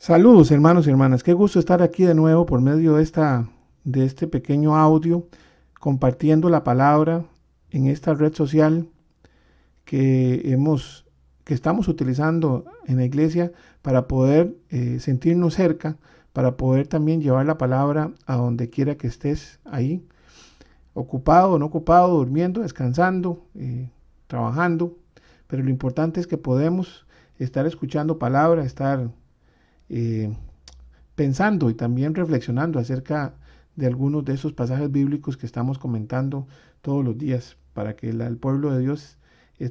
Saludos hermanos y hermanas, qué gusto estar aquí de nuevo por medio de este pequeño audio, compartiendo la palabra en esta red social que que estamos utilizando en la iglesia para poder sentirnos cerca, para poder también llevar la palabra a donde quiera que estés ahí, ocupado o no ocupado, durmiendo, descansando, trabajando, pero lo importante es que podemos estar escuchando palabra, estar eh, pensando y también reflexionando acerca de algunos de esos pasajes bíblicos que estamos comentando todos los días, para que el pueblo de Dios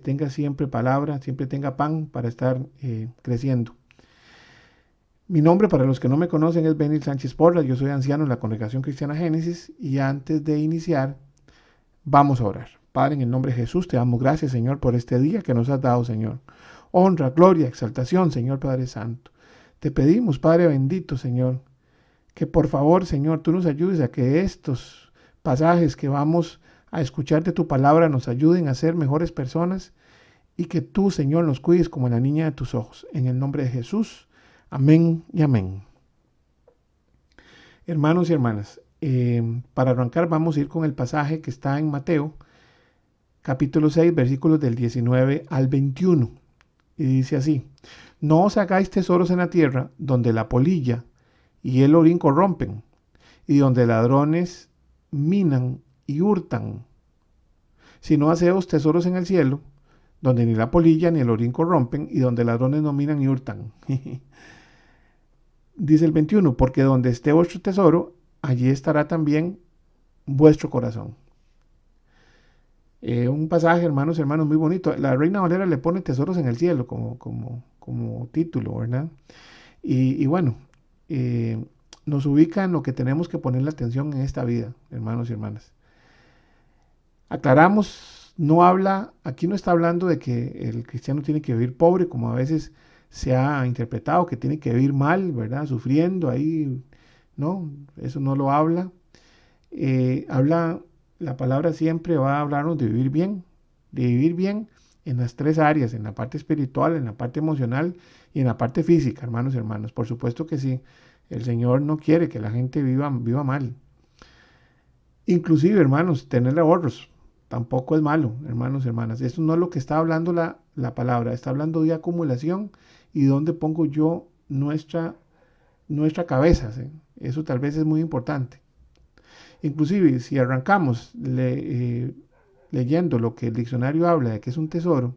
tenga siempre palabra, siempre tenga pan para estar creciendo. Mi nombre, para los que no me conocen, es Benil Sánchez Porras. Yo soy anciano en la Congregación Cristiana Génesis y antes de iniciar, vamos a orar. Padre, en el nombre de Jesús, te damos gracias, Señor, por este día que nos has dado, Señor. Honra, gloria, exaltación, Señor Padre Santo. Te pedimos, Padre bendito, Señor, que por favor, Señor, tú nos ayudes a que estos pasajes que vamos a escuchar de tu palabra nos ayuden a ser mejores personas y que tú, Señor, nos cuides como la niña de tus ojos. En el nombre de Jesús. Amén y amén. Hermanos y hermanas, para arrancar vamos a ir con el pasaje que está en Mateo, capítulo 6, versículos del 19 al 21. Y dice así: no os hagáis tesoros en la tierra, donde la polilla y el orín corrompen, y donde ladrones minan y hurtan, sino haceos tesoros en el cielo, donde ni la polilla ni el orín corrompen, y donde ladrones no minan ni hurtan. Dice el 21, porque donde esté vuestro tesoro, allí estará también vuestro corazón. Un pasaje, hermanos, muy bonito. La Reina Valera le pone tesoros en el cielo como título, ¿verdad? Y bueno, eh, nos ubica en lo que tenemos que poner la atención en esta vida, hermanos y hermanas. Aclaramos, aquí no está hablando de que el cristiano tiene que vivir pobre, como a veces se ha interpretado, que tiene que vivir mal, ¿verdad? Sufriendo ahí, no, eso no lo habla. Habla, la palabra siempre va a hablarnos de vivir bien en las tres áreas, en la parte espiritual, en la parte emocional y en la parte física, hermanos y hermanas. Por supuesto que sí, el Señor no quiere que la gente viva mal. Inclusive, hermanos, tener ahorros tampoco es malo, hermanos y hermanas. Eso no es lo que está hablando la palabra. Está hablando de acumulación y dónde pongo yo nuestra cabeza. ¿Sí? Eso tal vez es muy importante. Inclusive, si arrancamos leyendo lo que el diccionario habla de que es un tesoro,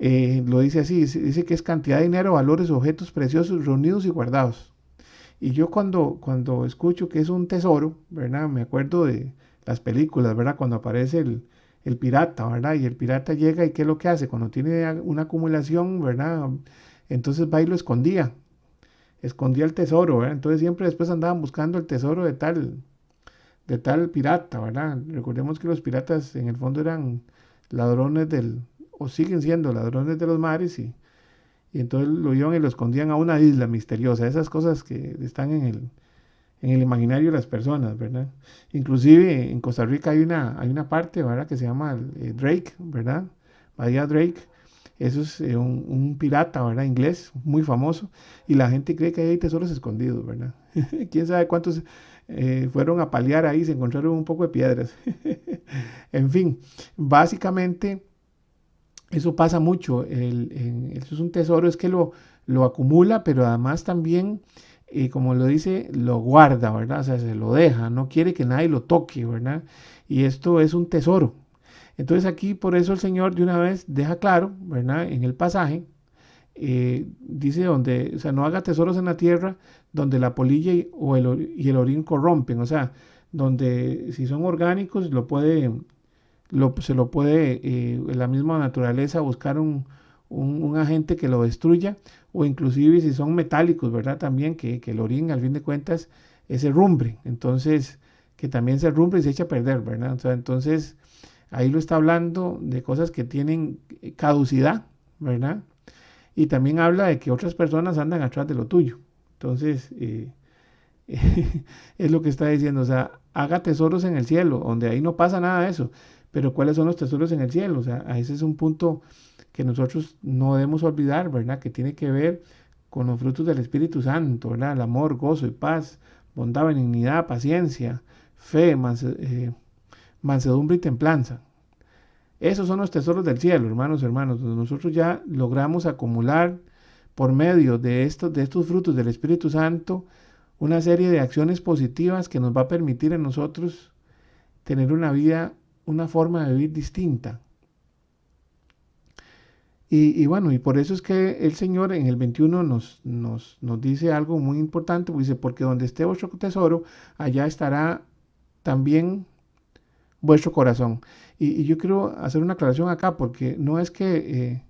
lo dice así, dice que es cantidad de dinero, valores, objetos preciosos reunidos y guardados. Y yo cuando escucho que es un tesoro, ¿verdad? Me acuerdo de las películas, ¿verdad? Cuando aparece el pirata, ¿verdad? Y el pirata llega y ¿qué es lo que hace? Cuando tiene una acumulación, ¿verdad? Entonces va y lo escondía el tesoro, ¿verdad? Entonces siempre después andaban buscando el tesoro de tal pirata, ¿verdad? Recordemos que los piratas en el fondo eran ladrones o siguen siendo ladrones de los mares y entonces lo iban y lo escondían a una isla misteriosa, esas cosas que están en el imaginario de las personas, ¿verdad? Inclusive en Costa Rica hay una parte, ¿verdad? Que se llama Drake, ¿verdad? Bahía Drake. Eso es un pirata, ¿verdad? Inglés, muy famoso. Y la gente cree que ahí hay tesoros escondidos, ¿verdad? ¿Quién sabe cuántos fueron a paliar ahí? Se encontraron un poco de piedras. En fin, básicamente eso pasa mucho. Eso es un tesoro, es que lo acumula, pero además también, como lo dice, lo guarda, ¿verdad? O sea, se lo deja, no quiere que nadie lo toque, ¿verdad? Y esto es un tesoro. Entonces aquí por eso el Señor de una vez deja claro, ¿verdad? En el pasaje, dice donde, o sea, no haga tesoros en la tierra donde la polilla y el orín corrompen, o sea, donde si son orgánicos se lo puede la misma naturaleza buscar un agente que lo destruya, o inclusive si son metálicos, ¿verdad? También que el orín al fin de cuentas es herrumbre, entonces que también se herrumbre y se echa a perder, ¿verdad? O sea, entonces ahí lo está hablando de cosas que tienen caducidad, ¿verdad? Y también habla de que otras personas andan atrás de lo tuyo. Entonces, es lo que está diciendo, o sea, haga tesoros en el cielo, donde ahí no pasa nada de eso. Pero ¿cuáles son los tesoros en el cielo? O sea, ese es un punto que nosotros no debemos olvidar, ¿verdad? Que tiene que ver con los frutos del Espíritu Santo, ¿verdad? El amor, gozo y paz, bondad, benignidad, paciencia, fe, mansedumbre y templanza. Esos son los tesoros del cielo, hermanos, hermanos, donde nosotros ya logramos acumular por medio de estos frutos del Espíritu Santo una serie de acciones positivas que nos va a permitir en nosotros tener una vida, una forma de vivir distinta. Y bueno, y por eso es que el Señor en el 21 nos dice algo muy importante, pues dice, porque donde esté vuestro tesoro, allá estará también vuestro corazón. Y yo quiero hacer una aclaración acá, porque no es que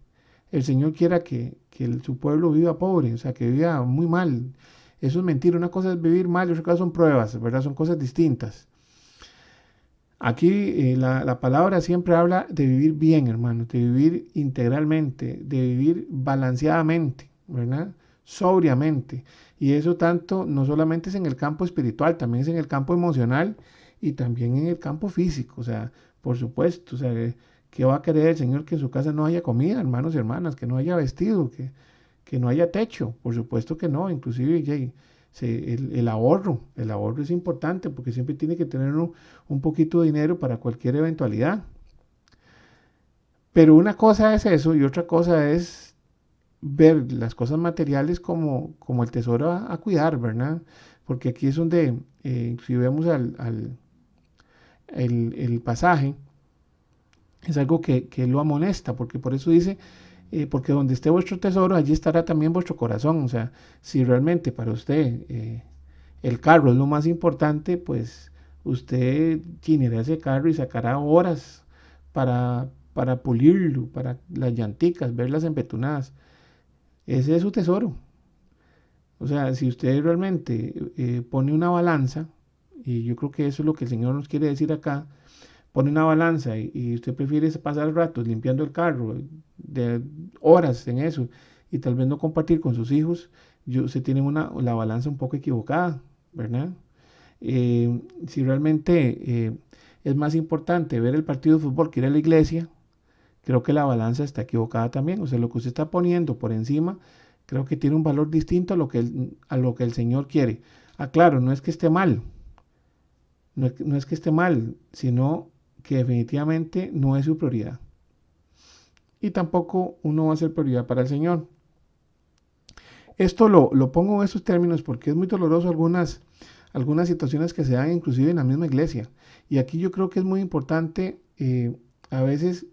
el Señor quiera que su pueblo viva pobre, o sea, que viva muy mal. Eso es mentira. Una cosa es vivir mal y otra cosa son pruebas, ¿verdad? Son cosas distintas. Aquí la palabra siempre habla de vivir bien, hermanos, de vivir integralmente, de vivir balanceadamente, ¿verdad? Sobriamente. Y eso tanto no solamente es en el campo espiritual, también es en el campo emocional y también en el campo físico. O sea, por supuesto, o sea, ¿qué va a querer el Señor que en su casa no haya comida, hermanos y hermanas, que no haya vestido, que no haya techo? Por supuesto que no, inclusive el ahorro es importante porque siempre tiene que tener un poquito de dinero para cualquier eventualidad. Pero una cosa es eso y otra cosa es ver las cosas materiales como el tesoro a cuidar, ¿verdad? Porque aquí es donde, si vemos el pasaje, es algo que lo amonesta, porque por eso dice, porque donde esté vuestro tesoro, allí estará también vuestro corazón. O sea, si realmente para usted el carro es lo más importante, pues usted llenará ese carro y sacará horas para pulirlo, para las llanticas, verlas empetunadas. Ese es su tesoro. O sea, si usted realmente pone una balanza, y yo creo que eso es lo que el Señor nos quiere decir acá, pone una balanza y usted prefiere pasar ratos limpiando el carro, de horas en eso, y tal vez no compartir con sus hijos, se tiene la balanza un poco equivocada, ¿verdad? Si realmente es más importante ver el partido de fútbol que ir a la iglesia, creo que la balanza está equivocada también. O sea, lo que usted está poniendo por encima, creo que tiene un valor distinto a lo que el Señor quiere. Ah, claro, no es que esté mal, no es que esté mal, sino que definitivamente no es su prioridad. Y tampoco uno va a ser prioridad para el Señor. Esto lo pongo en estos términos porque es muy doloroso algunas situaciones que se dan inclusive en la misma iglesia. Y aquí yo creo que es muy importante a veces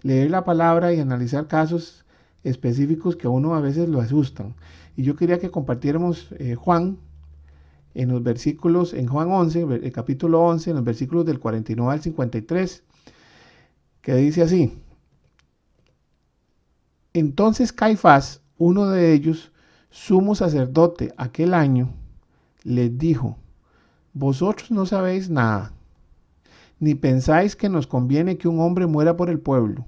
leer la palabra y analizar casos específicos que a uno a veces lo asustan. Y yo quería que compartiéramos Juan en los versículos, en Juan 11, el capítulo 11, en los versículos del 49 al 53, que dice así: Entonces Caifás, uno de ellos, sumo sacerdote aquel año, les dijo: Vosotros no sabéis nada, ni pensáis que nos conviene que un hombre muera por el pueblo,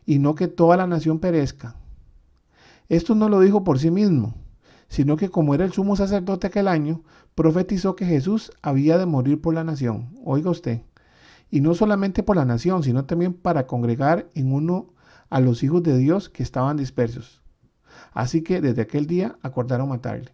y no que toda la nación perezca. Esto no lo dijo por sí mismo, sino que como era el sumo sacerdote aquel año, profetizó que Jesús había de morir por la nación. Oiga usted, y no solamente por la nación, sino también para congregar en uno a los hijos de Dios que estaban dispersos. Así que desde aquel día acordaron matarle.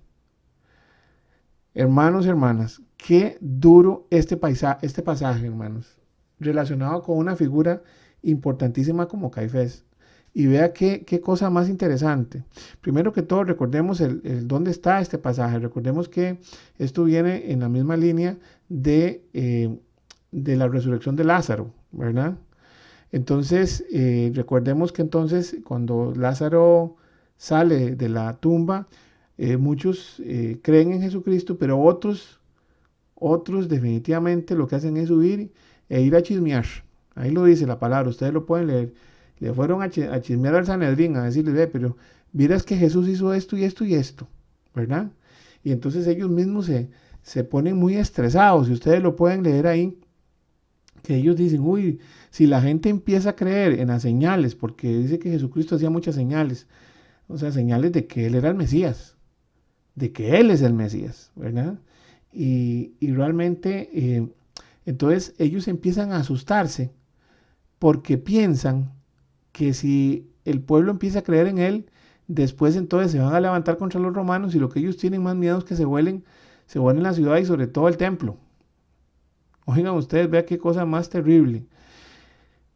Hermanos y hermanas, qué duro este pasaje, hermanos, relacionado con una figura importantísima como Caifás. Y vea qué cosa más interesante. Primero que todo, recordemos dónde está este pasaje. Recordemos que esto viene en la misma línea de la resurrección de Lázaro, ¿verdad? Entonces, recordemos que entonces cuando Lázaro sale de la tumba, muchos creen en Jesucristo, pero otros definitivamente lo que hacen es huir e ir a chismear. Ahí lo dice la palabra, ustedes lo pueden leer. Le fueron a chismear al Sanedrín, a decirle, ve, pero miras que Jesús hizo esto y esto y esto, ¿verdad? Y entonces ellos mismos se ponen muy estresados, y ustedes lo pueden leer ahí, que ellos dicen, uy, si la gente empieza a creer en las señales, porque dice que Jesucristo hacía muchas señales, o sea, señales de que Él era el Mesías, de que Él es el Mesías, ¿verdad? Y realmente, entonces ellos empiezan a asustarse porque piensan que si el pueblo empieza a creer en Él, después entonces se van a levantar contra los romanos y lo que ellos tienen más miedo es que se vuelen la ciudad y sobre todo el templo. Oigan ustedes, vean qué cosa más terrible.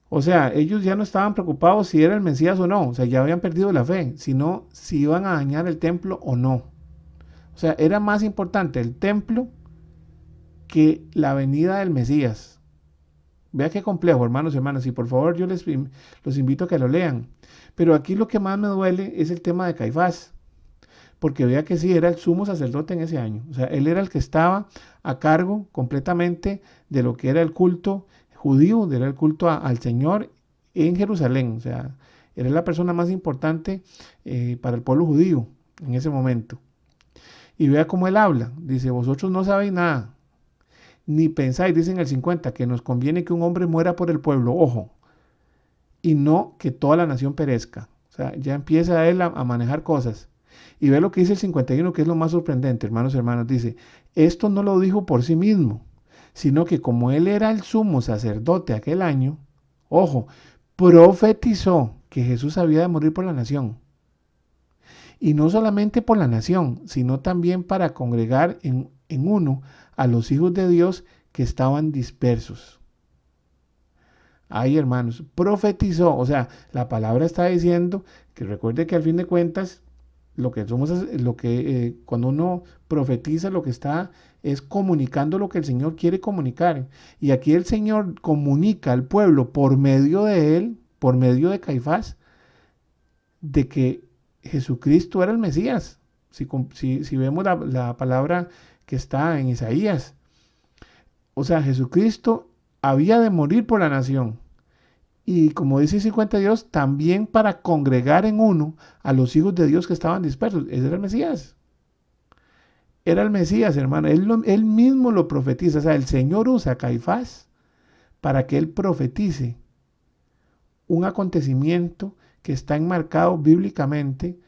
O sea, ellos ya no estaban preocupados si era el Mesías o no, o sea, ya habían perdido la fe, sino si iban a dañar el templo o no. O sea, era más importante el templo que la venida del Mesías. Vea qué complejo, hermanos y hermanas, y por favor los invito a que lo lean. Pero aquí lo que más me duele es el tema de Caifás, porque vea que sí, era el sumo sacerdote en ese año. O sea, él era el que estaba a cargo completamente de lo que era el culto judío, era el culto al Señor en Jerusalén. O sea, era la persona más importante para el pueblo judío en ese momento. Y vea cómo él habla. Dice, vosotros no sabéis nada, ni pensáis, dice en el 50, que nos conviene que un hombre muera por el pueblo, ojo, y no que toda la nación perezca. O sea, ya empieza él a manejar cosas. Y ve lo que dice el 51, que es lo más sorprendente, hermanos y hermanas. Dice, esto no lo dijo por sí mismo, sino que como él era el sumo sacerdote aquel año, ojo, profetizó que Jesús había de morir por la nación. Y no solamente por la nación, sino también para congregar en uno a los hijos de Dios que estaban dispersos. Ay, hermanos, profetizó, o sea, la palabra está diciendo que recuerde que al fin de cuentas, lo que somos, cuando uno profetiza, lo que está es comunicando lo que el Señor quiere comunicar. Y aquí el Señor comunica al pueblo por medio de él, por medio de Caifás, de que Jesucristo era el Mesías. Si vemos la palabra que está en Isaías, o sea, Jesucristo había de morir por la nación. Y como dice 52, también para congregar en uno a los hijos de Dios que estaban dispersos. Ese era el Mesías. Era el Mesías, hermano. Él mismo lo profetiza. O sea, el Señor usa a Caifás para que él profetice un acontecimiento que está enmarcado bíblicamente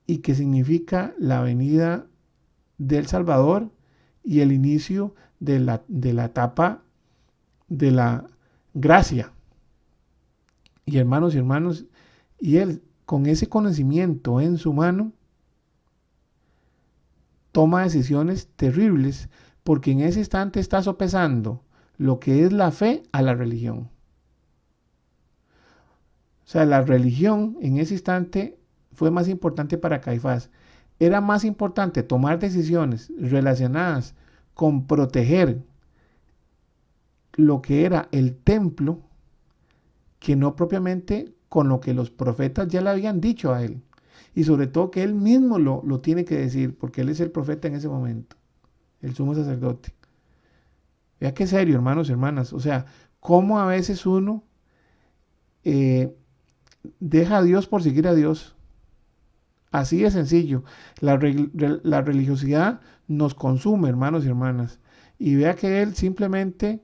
y que significa la venida del Salvador y el inicio de la etapa de la gracia. Y hermanos, y él con ese conocimiento en su mano toma decisiones terribles porque en ese instante está sopesando lo que es la fe a la religión. O sea, la religión en ese instante fue más importante para Caifás. Era más importante tomar decisiones relacionadas con proteger lo que era el templo que no propiamente con lo que los profetas ya le habían dicho a él. Y sobre todo que él mismo lo tiene que decir, porque él es el profeta en ese momento, el sumo sacerdote. Vea qué serio, hermanos y hermanas. O sea, cómo a veces uno eh, deja a Dios por seguir a Dios. Así de sencillo. La religiosidad nos consume, hermanos y hermanas. Y vea que él simplemente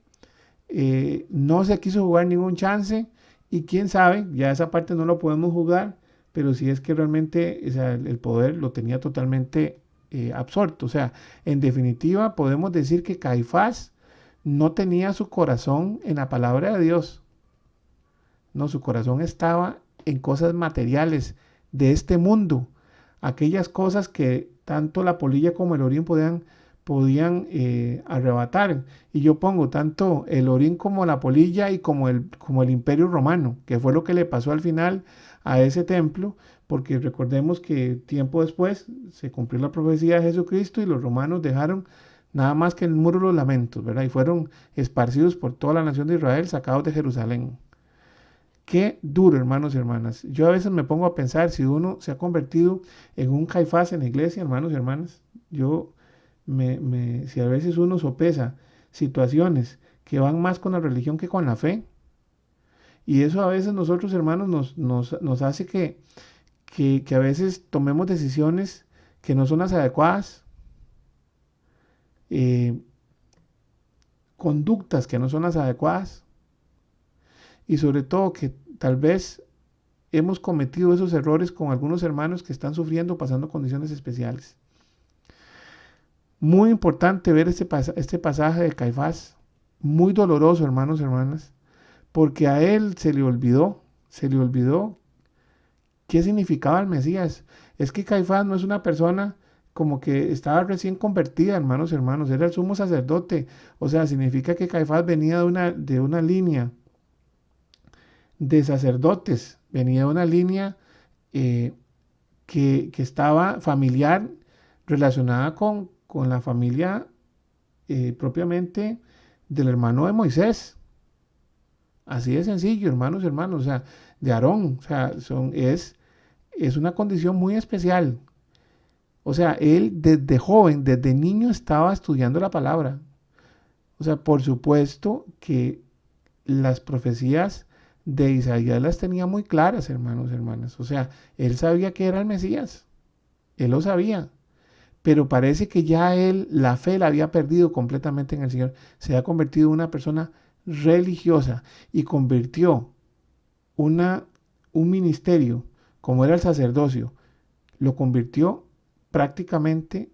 no se quiso jugar ningún chance. Y quién sabe, ya esa parte no lo podemos jugar, pero sí es que realmente, o sea, el poder lo tenía totalmente absorto. O sea, en definitiva, podemos decir que Caifás no tenía su corazón en la palabra de Dios. No, su corazón estaba en cosas materiales de este mundo. Aquellas cosas que tanto la polilla como el orín podían arrebatar. Y yo pongo tanto el orín como la polilla y como el imperio romano, que fue lo que le pasó al final a ese templo, porque recordemos que tiempo después se cumplió la profecía de Jesucristo y los romanos dejaron nada más que el muro de los lamentos, ¿verdad? Y fueron esparcidos por toda la nación de Israel, sacados de Jerusalén. Qué duro, hermanos y hermanas. Yo a veces me pongo a pensar si uno se ha convertido en un Caifás en la iglesia, hermanos y hermanas. Si a veces uno sopesa situaciones que van más con la religión que con la fe, y eso a veces nosotros, hermanos, nos hace que a veces tomemos decisiones que no son las adecuadas, eh, conductas que no son las adecuadas, y sobre todo que tal vez hemos cometido esos errores con algunos hermanos que están sufriendo, pasando condiciones especiales. Muy importante ver este pasaje de Caifás, muy doloroso, hermanos y hermanas, porque a él se le olvidó ¿Qué significaba el Mesías? Es que Caifás no es una persona como que estaba recién convertida, hermanos, era el sumo sacerdote. O sea, significa que Caifás venía de una línea de sacerdotes, venía de una línea eh, que estaba familiar, relacionada con la familia propiamente del hermano de Moisés. Así de sencillo, hermanos, o sea, de Aarón, o sea, es una condición muy especial. O sea, él desde joven, desde niño estaba estudiando la palabra. O sea, por supuesto que las profecías de Isaías las tenía muy claras, hermanas. O sea, él sabía que era el Mesías, él lo sabía. Pero parece que ya él la fe la había perdido completamente en el Señor. Se ha convertido en una persona religiosa y convirtió una, un ministerio, como era el sacerdocio, lo convirtió prácticamente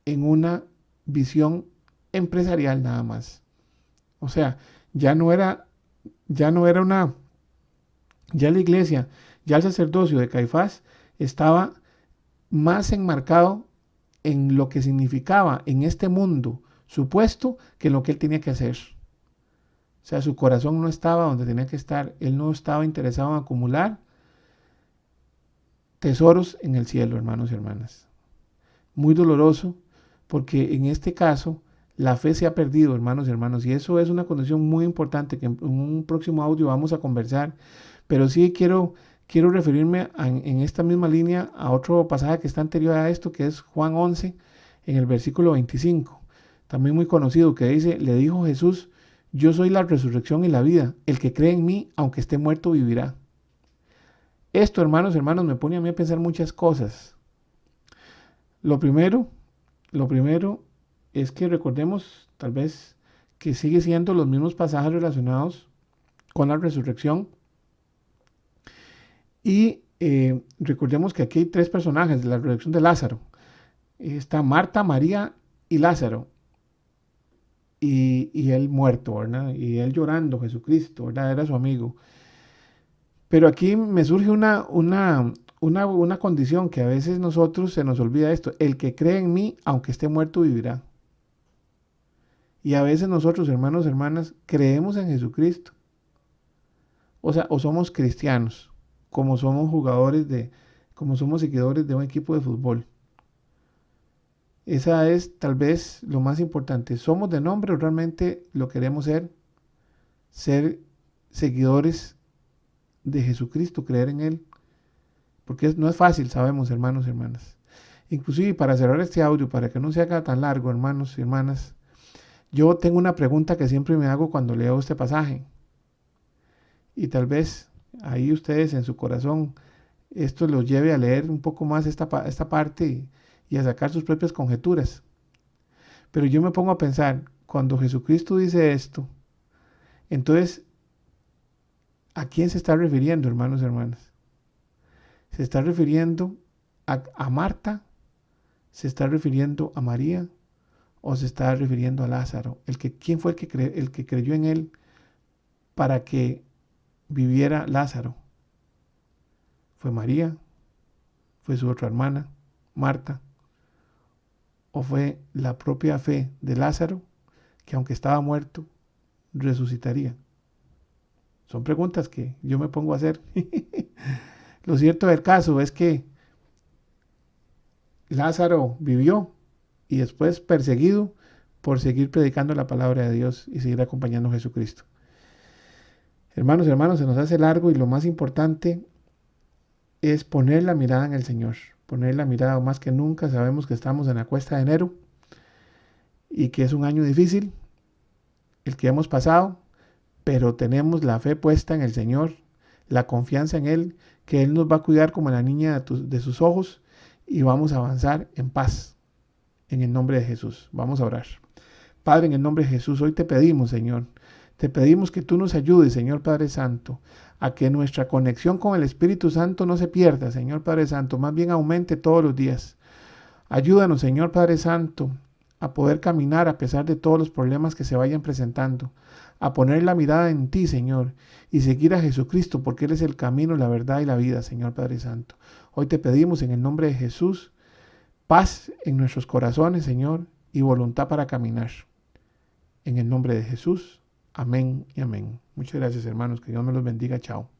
en una visión empresarial nada más. O sea, ya no era, ya no era una, ya la iglesia, ya el sacerdocio de Caifás estaba más enmarcado en lo que significaba en este mundo supuesto que en lo que él tenía que hacer. O sea, su corazón no estaba donde tenía que estar. Él no estaba interesado en acumular tesoros en el cielo, hermanos y hermanas. Muy doloroso, porque en este caso la fe se ha perdido, hermanos, y eso es una condición muy importante que en un próximo audio vamos a conversar, pero sí quiero referirme en esta misma línea a otro pasaje que está anterior a esto, que es Juan 11, en el versículo 25, también muy conocido, que dice, le dijo Jesús, yo soy la resurrección y la vida, el que cree en mí, aunque esté muerto, vivirá. Esto, hermanos, me pone a mí a pensar muchas cosas. Lo primero, lo primero es que recordemos tal vez que sigue siendo los mismos pasajes relacionados con la resurrección y recordemos que aquí hay tres personajes de la resurrección de Lázaro. Está Marta, María y Lázaro y él muerto, ¿verdad? Y él llorando, Jesucristo, ¿verdad? Era su amigo. Pero aquí me surge una condición que a veces nosotros se nos olvida esto. El que cree en mí, aunque esté muerto, vivirá. Y a veces nosotros, hermanas, creemos en Jesucristo. O sea, o somos cristianos, como somos como somos seguidores de un equipo de fútbol. Esa es tal vez lo más importante. ¿Somos de nombre o realmente lo queremos ser seguidores de Jesucristo, creer en Él? Porque no es fácil, sabemos, hermanos y hermanas. Inclusive para cerrar este audio, para que no se haga tan largo, hermanos y hermanas, yo tengo una pregunta que siempre me hago cuando leo este pasaje. Y tal vez ahí ustedes en su corazón esto los lleve a leer un poco más esta parte y a sacar sus propias conjeturas. Pero yo me pongo a pensar, cuando Jesucristo dice esto, entonces, ¿a quién se está refiriendo, hermanos y hermanas? ¿Se está refiriendo a Marta? ¿Se está refiriendo a María? ¿O se está refiriendo a Lázaro? ¿Quién fue el que creyó en él para que viviera Lázaro? ¿Fue María? ¿Fue su otra hermana, Marta? ¿O fue la propia fe de Lázaro, que aunque estaba muerto, resucitaría? Son preguntas que yo me pongo a hacer. Lo cierto del caso es que Lázaro vivió y después perseguido por seguir predicando la palabra de Dios y seguir acompañando a Jesucristo. Hermanos, se nos hace largo y lo más importante es poner la mirada en el Señor, poner la mirada más que nunca. Sabemos que estamos en la cuesta de enero y que es un año difícil, el que hemos pasado, pero tenemos la fe puesta en el Señor, la confianza en Él, que Él nos va a cuidar como la niña de sus ojos y vamos a avanzar en paz, en el nombre de Jesús. Vamos a orar. Padre, en el nombre de Jesús, hoy te pedimos, Señor, te pedimos que tú nos ayudes, Señor Padre Santo, a que nuestra conexión con el Espíritu Santo no se pierda, Señor Padre Santo, más bien aumente todos los días. Ayúdanos, Señor Padre Santo, a poder caminar a pesar de todos los problemas que se vayan presentando. a poner la mirada en ti, Señor, y seguir a Jesucristo, porque Él es el camino, la verdad y la vida, Señor Padre Santo. Hoy te pedimos en el nombre de Jesús paz en nuestros corazones, Señor, y voluntad para caminar. En el nombre de Jesús, amén y amén. Muchas gracias, hermanos. Que Dios me los bendiga. Chao.